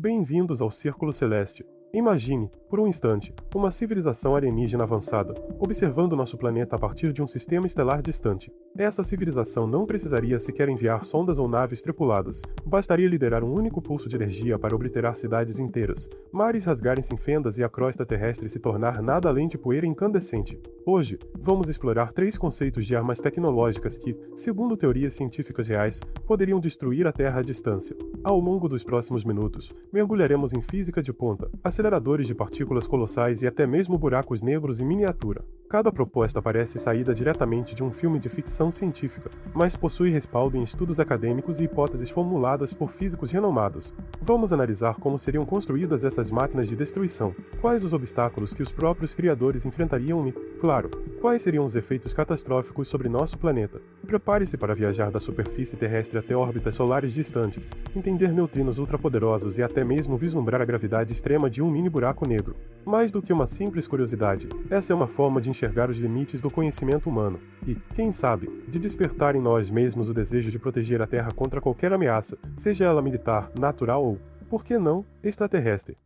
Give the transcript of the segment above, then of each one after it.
Bem-vindos ao Círculo Celeste. Imagine, por um instante, uma civilização alienígena avançada, observando nosso planeta a partir de um sistema estelar distante. Essa civilização não precisaria sequer enviar sondas ou naves tripuladas. Bastaria liderar um único pulso de energia para obliterar cidades inteiras, mares rasgarem-se em fendas e a crosta terrestre se tornar nada além de poeira incandescente. Hoje, vamos explorar 3 conceitos de armas tecnológicas que, segundo teorias científicas reais, poderiam destruir a Terra à distância. Ao longo dos próximos minutos, mergulharemos em física de ponta, aceleradores de partículas colossais e até mesmo buracos negros em miniatura. Cada proposta parece saída diretamente de um filme de ficção científica, mas possui respaldo em estudos acadêmicos e hipóteses formuladas por físicos renomados. Vamos analisar como seriam construídas essas máquinas de destruição, quais os obstáculos que os próprios criadores enfrentariam e, claro, quais seriam os efeitos catastróficos sobre nosso planeta. Prepare-se para viajar da superfície terrestre até órbitas solares distantes, entender neutrinos ultrapoderosos e até mesmo vislumbrar a gravidade extrema de um mini buraco negro. Mais do que uma simples curiosidade, essa é uma forma de enxergar os limites do conhecimento humano e, quem sabe, de despertar em nós mesmos o desejo de proteger a Terra contra qualquer ameaça, seja ela militar, natural ou, por que não, extraterrestre.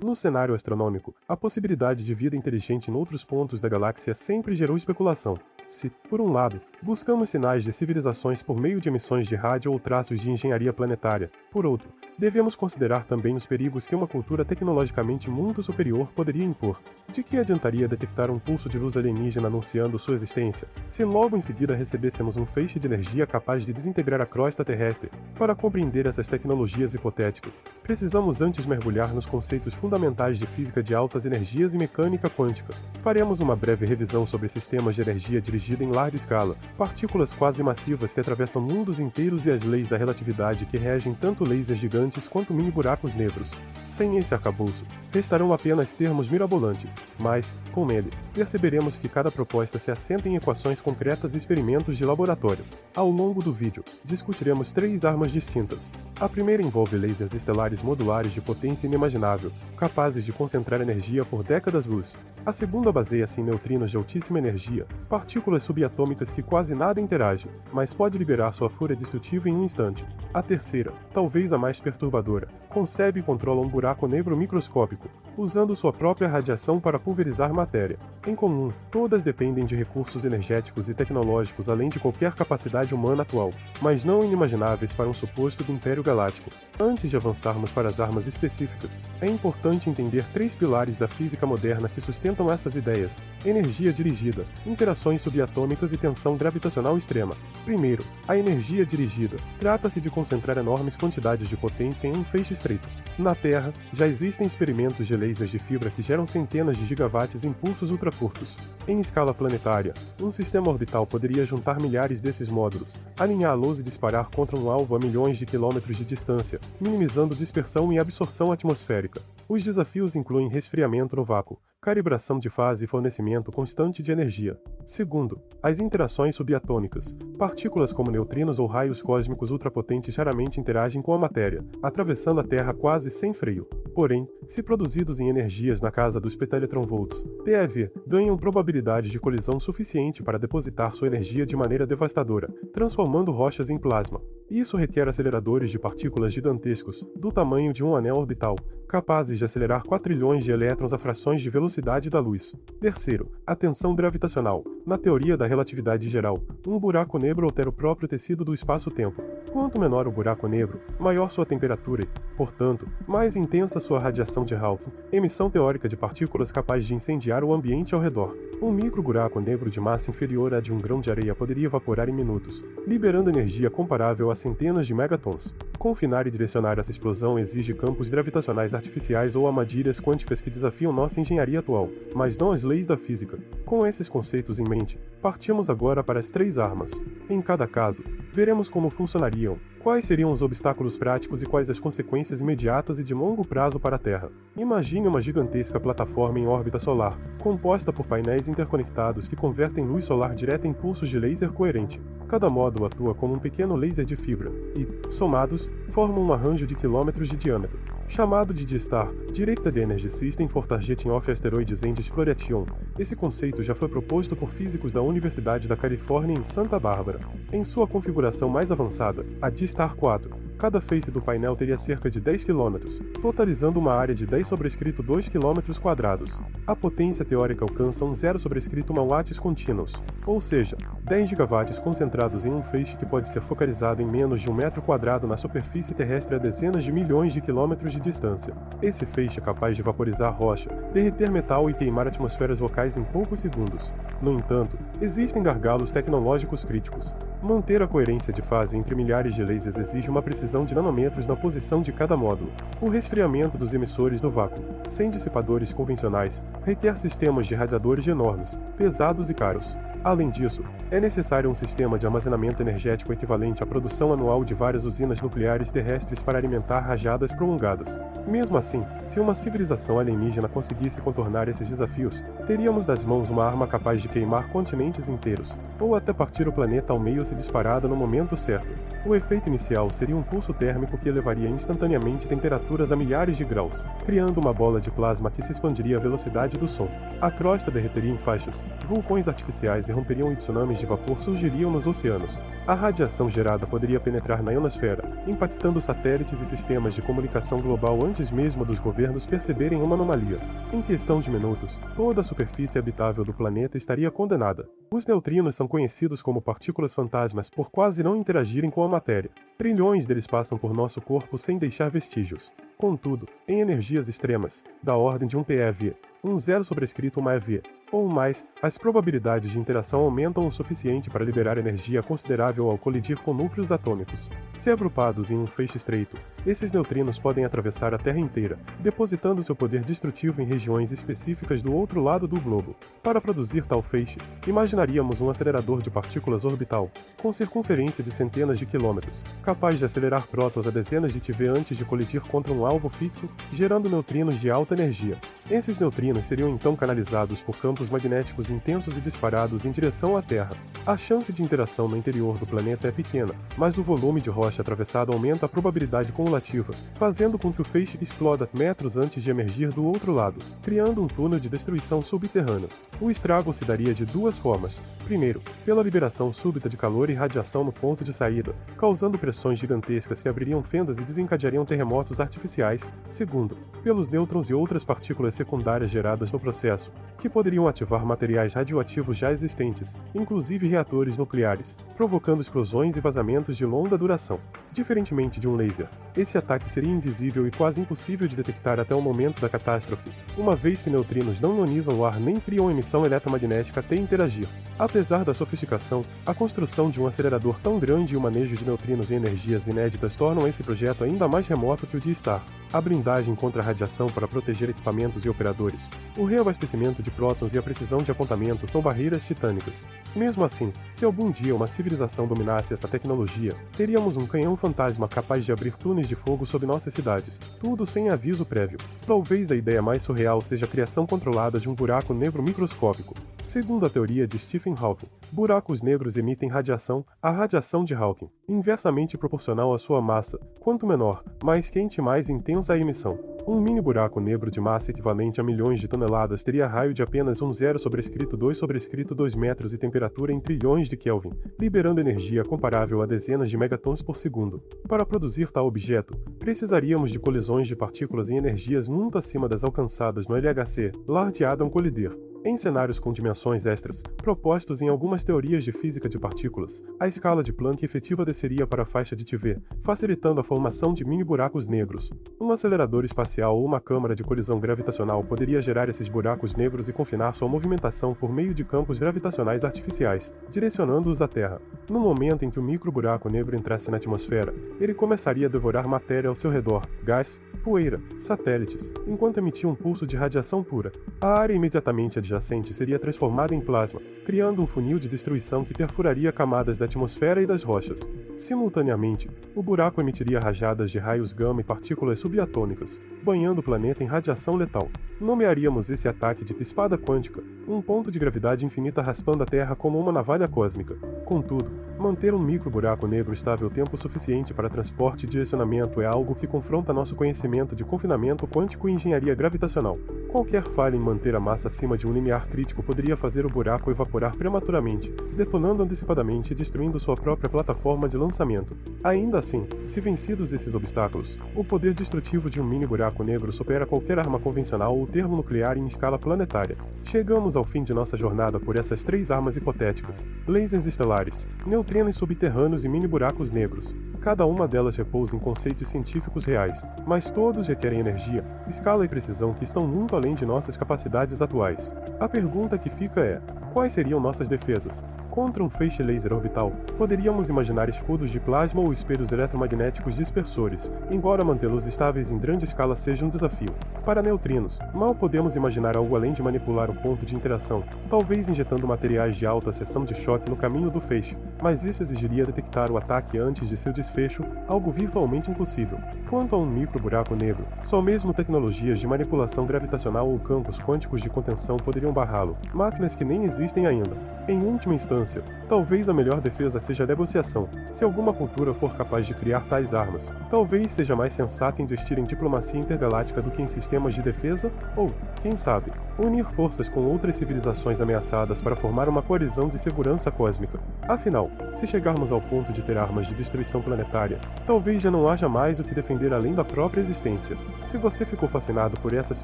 No cenário astronômico, a possibilidade de vida inteligente em outros pontos da galáxia sempre gerou especulação. Se, por um lado, buscamos sinais de civilizações por meio de emissões de rádio ou traços de engenharia planetária, por outro, devemos considerar também os perigos que uma cultura tecnologicamente muito superior poderia impor. De que adiantaria detectar um pulso de luz alienígena anunciando sua existência, se logo em seguida recebêssemos um feixe de energia capaz de desintegrar a crosta terrestre? Para compreender essas tecnologias hipotéticas, precisamos antes mergulhar nos conceitos fundamentais de física de altas energias e mecânica quântica. Faremos uma breve revisão sobre sistemas de energia dirigida em larga escala, partículas quase massivas que atravessam mundos inteiros e as leis da relatividade que regem tanto lasers gigantes quanto mini buracos negros. Sem esse arcabouço, restarão apenas termos mirabolantes, mas, com ele, perceberemos que cada proposta se assenta em equações concretas e experimentos de laboratório. Ao longo do vídeo, discutiremos 3 armas distintas. A primeira envolve lasers estelares modulares de potência inimaginável, capazes de concentrar energia por décadas-luz. A segunda baseia-se em neutrinos de altíssima energia, partículas subatômicas que quase nada interagem, mas pode liberar sua fúria destrutiva em um instante. A terceira, talvez a mais perturbadora, concebe e controla um buraco negro microscópico, usando sua própria radiação para pulverizar matéria. Em comum, todas dependem de recursos energéticos e tecnológicos além de qualquer capacidade humana atual, mas não inimagináveis para um suposto Império Galáctico. Antes de avançarmos para as armas específicas, é importante entender 3 pilares da física moderna que sustentam essas ideias: energia dirigida, interações subatômicas e tensão gravitacional extrema. Primeiro, a energia dirigida. Trata-se de concentrar enormes quantidades de potência em um feixe estreito. Na Terra, já existem experimentos de lasers de fibra que geram centenas de gigawatts em pulsos ultracurtos. Em escala planetária, um sistema orbital poderia juntar milhares desses módulos, alinhá-los e disparar contra um alvo a milhões de quilômetros de distância, minimizando dispersão e absorção atmosférica. Os desafios incluem resfriamento no vácuo, calibração de fase e fornecimento constante de energia. Segundo, as interações subatômicas. Partículas como neutrinos ou raios cósmicos ultrapotentes raramente interagem com a matéria, atravessando a Terra quase sem freio. Porém, se produzidos em energias na casa dos petaelectronvolts, TeV, ganham probabilidade de colisão suficiente para depositar sua energia de maneira devastadora, transformando rochas em plasma. Isso requer aceleradores de partículas gigantescos, do tamanho de um anel orbital, capazes de acelerar 4 trilhões de elétrons a frações de velocidade da luz. Terceiro, a tensão gravitacional. Na teoria da relatividade geral, um buraco negro altera o próprio tecido do espaço-tempo. Quanto menor o buraco negro, maior sua temperatura e, portanto, mais intensa sua radiação de Raoult, emissão teórica de partículas capaz de incendiar o ambiente ao redor. Um micro buraco negro de massa inferior à de um grão de areia poderia evaporar em minutos, liberando energia comparável a centenas de megatons. Confinar e direcionar essa explosão exige campos gravitacionais artificiais ou armadilhas quânticas que desafiam nossa engenharia atual, mas não as leis da física. Com esses conceitos em mente, partimos agora para as 3 armas. Em cada caso, veremos como funcionariam, Quais seriam os obstáculos práticos e quais as consequências imediatas e de longo prazo para a Terra? Imagine uma gigantesca plataforma em órbita solar, composta por painéis interconectados que convertem luz solar direta em pulsos de laser coerente. Cada módulo atua como um pequeno laser de fibra e, somados, formam um arranjo de quilômetros de diâmetro. Chamado de DSTAR, Directed Energy System for Targeting of Asteroids and Exploration, esse conceito já foi proposto por físicos da Universidade da Califórnia em Santa Bárbara. Em sua configuração mais avançada, a DSTAR-4, cada face do painel teria cerca de 10 km, totalizando uma área de 10 sobrescrito 2 km². A potência teórica alcança 1 sobrescrito 1 watts contínuos, ou seja, 10 gigawatts concentrados em um feixe que pode ser focalizado em menos de 1 metro quadrado na superfície terrestre a dezenas de milhões de quilômetros de distância. Esse feixe é capaz de vaporizar rocha, derreter metal e queimar atmosferas locais em poucos segundos. No entanto, existem gargalos tecnológicos críticos. Manter a coerência de fase entre milhares de lasers exige uma precisão de nanômetros na posição de cada módulo. O resfriamento dos emissores no vácuo, sem dissipadores convencionais, requer sistemas de radiadores enormes, pesados e caros. Além disso, é necessário um sistema de armazenamento energético equivalente à produção anual de várias usinas nucleares terrestres para alimentar rajadas prolongadas. Mesmo assim, se uma civilização alienígena conseguisse contornar esses desafios, teríamos nas mãos uma arma capaz de queimar continentes inteiros, ou até partir o planeta ao meio se disparada no momento certo. O efeito inicial seria um pulso térmico que elevaria instantaneamente temperaturas a milhares de graus, criando uma bola de plasma que se expandiria à velocidade do som. A crosta derreteria em faixas, vulcões artificiais irromperiam e tsunamis de vapor surgiriam nos oceanos. A radiação gerada poderia penetrar na ionosfera, impactando satélites e sistemas de comunicação global antes mesmo dos governos perceberem uma anomalia. Em questão de minutos, toda a superfície habitável do planeta estaria condenada. Os neutrinos são conhecidos como partículas fantasmas por quase não interagirem com a matéria. Trilhões deles passam por nosso corpo sem deixar vestígios. Contudo, em energias extremas, da ordem de 1 PeV, 1 sobrescrito 1 eV, ou mais, as probabilidades de interação aumentam o suficiente para liberar energia considerável ao colidir com núcleos atômicos. Se agrupados em um feixe estreito, esses neutrinos podem atravessar a Terra inteira, depositando seu poder destrutivo em regiões específicas do outro lado do globo. Para produzir tal feixe, imaginaríamos um acelerador de partículas orbital, com circunferência de centenas de quilômetros, capaz de acelerar prótons a dezenas de TeV antes de colidir contra um alvo fixo, gerando neutrinos de alta energia. Esses neutrinos seriam então canalizados por campos magnéticos intensos e disparados em direção à Terra. A chance de interação no interior do planeta é pequena, mas o volume de rocha atravessada aumenta a probabilidade cumulativa, fazendo com que o feixe exploda metros antes de emergir do outro lado, criando um túnel de destruição subterrânea. O estrago se daria de duas formas. Primeiro, pela liberação súbita de calor e radiação no ponto de saída, causando pressões gigantescas que abririam fendas e desencadeiariam terremotos artificiais. Segundo, pelos nêutrons e outras partículas secundárias geradas no processo, que poderiam ativar materiais radioativos já existentes, inclusive reatores nucleares, provocando explosões e vazamentos de longa duração. Diferentemente de um laser, esse ataque seria invisível e quase impossível de detectar até o momento da catástrofe, uma vez que neutrinos não ionizam o ar nem criam emissão eletromagnética até interagir. Apesar da sofisticação, a construção de um acelerador tão grande e o manejo de neutrinos em energias inéditas tornam esse projeto ainda mais remoto que o de STAR. A blindagem contra a radiação para proteger equipamentos e operadores, o reabastecimento de prótons e a precisão de apontamento são barreiras titânicas. Mesmo assim, se algum dia uma civilização dominasse essa tecnologia, teríamos um canhão fantasma capaz de abrir túneis de fogo sob nossas cidades, tudo sem aviso prévio. Talvez a ideia mais surreal seja a criação controlada de um buraco negro microscópico. Segundo a teoria de Stephen Hawking, buracos negros emitem radiação, a radiação de Hawking, inversamente proporcional à sua massa. Quanto menor, mais quente e mais intensa a emissão. Um mini buraco negro de massa equivalente a milhões de toneladas teria raio de apenas 1 sobrescrito 2 sobrescrito 2 metros e temperatura em trilhões de Kelvin, liberando energia comparável a dezenas de megatons por segundo. Para produzir tal objeto, precisaríamos de colisões de partículas em energias muito acima das alcançadas no LHC, Large Hadron Collider. Em cenários com dimensões extras, propostos em algumas teorias de física de partículas, a escala de Planck efetiva desceria para a faixa de TeV, facilitando a formação de mini-buracos negros. Um acelerador espacial ou uma câmara de colisão gravitacional poderia gerar esses buracos negros e confinar sua movimentação por meio de campos gravitacionais artificiais, direcionando-os à Terra. No momento em que o micro-buraco negro entrasse na atmosfera, ele começaria a devorar matéria ao seu redor, gás, poeira, satélites, enquanto emitia um pulso de radiação pura. A área imediatamente adjacente seria transformada em plasma, criando um funil de destruição que perfuraria camadas da atmosfera e das rochas. Simultaneamente, o buraco emitiria rajadas de raios gama e partículas subatômicas, banhando o planeta em radiação letal. Nomearíamos esse ataque de espada quântica, um ponto de gravidade infinita raspando a Terra como uma navalha cósmica. Contudo, manter um micro-buraco negro estável tempo suficiente para transporte e direcionamento é algo que confronta nosso conhecimento de confinamento quântico e engenharia gravitacional. Qualquer falha em manter a massa acima de um limiar crítico poderia fazer o buraco evaporar prematuramente, detonando antecipadamente e destruindo sua própria plataforma de lançamento. Ainda assim, se vencidos esses obstáculos, o poder destrutivo de um mini-buraco negro supera qualquer arma convencional ou termonuclear em escala planetária. Chegamos ao fim de nossa jornada por essas três armas hipotéticas: lasers estelares, neutrinos subterrâneos e mini-buracos negros. Cada uma delas repousa em conceitos científicos reais, mas todos requerem energia, escala e precisão que estão muito além de nossas capacidades atuais. A pergunta que fica é: quais seriam nossas defesas? Contra um feixe laser orbital, poderíamos imaginar escudos de plasma ou espelhos eletromagnéticos dispersores, embora mantê-los estáveis em grande escala seja um desafio. Para neutrinos, mal podemos imaginar algo além de manipular o ponto de interação, talvez injetando materiais de alta seção de choque no caminho do feixe, mas isso exigiria detectar o ataque antes de seu desfecho, algo virtualmente impossível. Quanto a um micro-buraco negro, só mesmo tecnologias de manipulação gravitacional ou campos quânticos de contenção poderiam barrá-lo, máquinas que nem existem ainda. Em última instância, talvez a melhor defesa seja a negociação. Se alguma cultura for capaz de criar tais armas, talvez seja mais sensato investir em diplomacia intergaláctica do que em sistemas de defesa, ou, quem sabe, unir forças com outras civilizações ameaçadas para formar uma coalizão de segurança cósmica. Afinal, se chegarmos ao ponto de ter armas de destruição planetária, talvez já não haja mais o que defender além da própria existência. Se você ficou fascinado por essas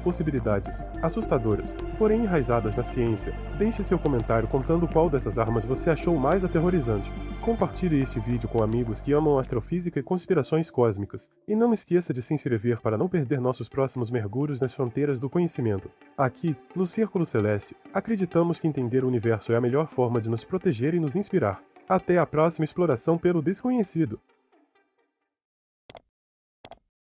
possibilidades, assustadoras, porém enraizadas na ciência, deixe seu comentário contando qual dessas armas você achou mais aterrorizante. Compartilhe este vídeo com amigos que amam astrofísica e conspirações cósmicas. E não esqueça de se inscrever para não perder nossos próximos mergulhos nas fronteiras do conhecimento. Aqui, no Círculo Celeste, acreditamos que entender o universo é a melhor forma de nos proteger e nos inspirar. Até a próxima exploração pelo desconhecido!